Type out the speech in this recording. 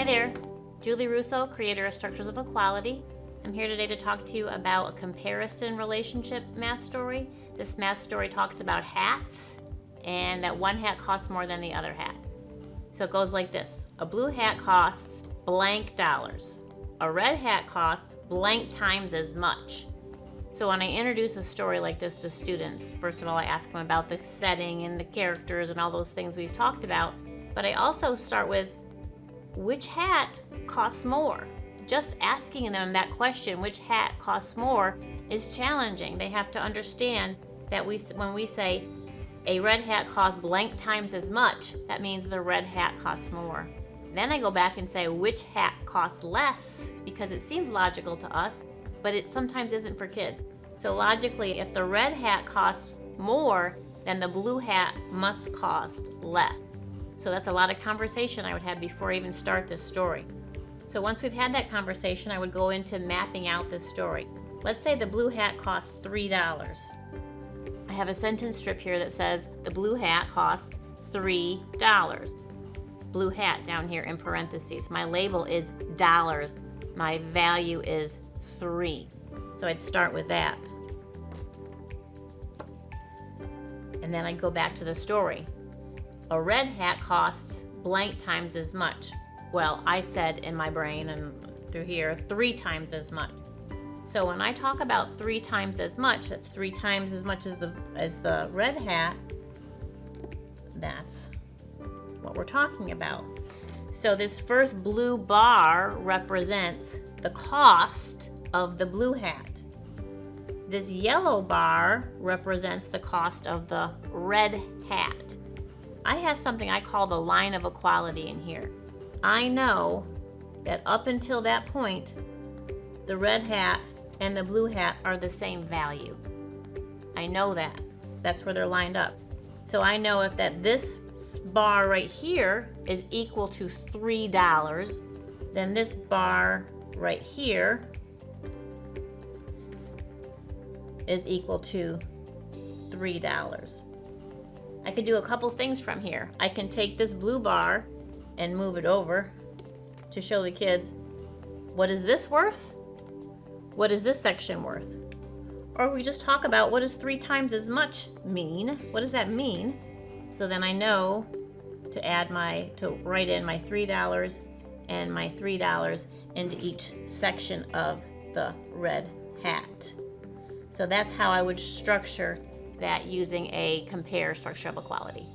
there, Julie Russo, creator of Structures of Equality. I'm here today to talk to you about a comparison relationship math story. This math story talks about hats and that one hat costs more than the other hat. So it goes like this. A blue hat costs blank dollars. A red hat costs blank times as much. So when I introduce a story like this to students, first of all, I ask them about the setting and the characters and all those things we've talked about. But I also start with, which hat costs more? Just asking them that question, which hat costs more, is challenging. They have to understand that when we say a red hat costs blank times as much, that means the red hat costs more. Then I go back and say, which hat costs less? Because it seems logical to us, but it sometimes isn't for kids. So logically, if the red hat costs more, then the blue hat must cost less. So that's a lot of conversation I would have before I even start this story. So once we've had that conversation, I would go into mapping out this story. Let's say the blue hat costs $3. I have a sentence strip here that says the blue hat costs $3. Blue hat down here in parentheses. My label is dollars. My value is 3. So I'd start with that. And then I'd go back to the story. A red hat costs blank times as much. Well, I said in my brain and through here, 3 times as much. So when I talk about 3 times as much, that's 3 times as much as the red hat. That's what we're talking about. So this first blue bar represents the cost of the blue hat. This yellow bar represents the cost of the red hat. I have something I call the line of equality in here. I know that up until that point, the red hat and the blue hat are the same value. I know that. That's where they're lined up. So I know if that this bar right here is equal to $3, then this bar right here is equal to $3. I could do a couple things from here. I can take this blue bar and move it over to show the kids, what is this worth? What is this section worth? Or we just talk about, what does 3 times as much mean? What does that mean? So then I know to write in my $3 and my $3 into each section of the red hat. So that's how I would structure that using a compare structure of equality.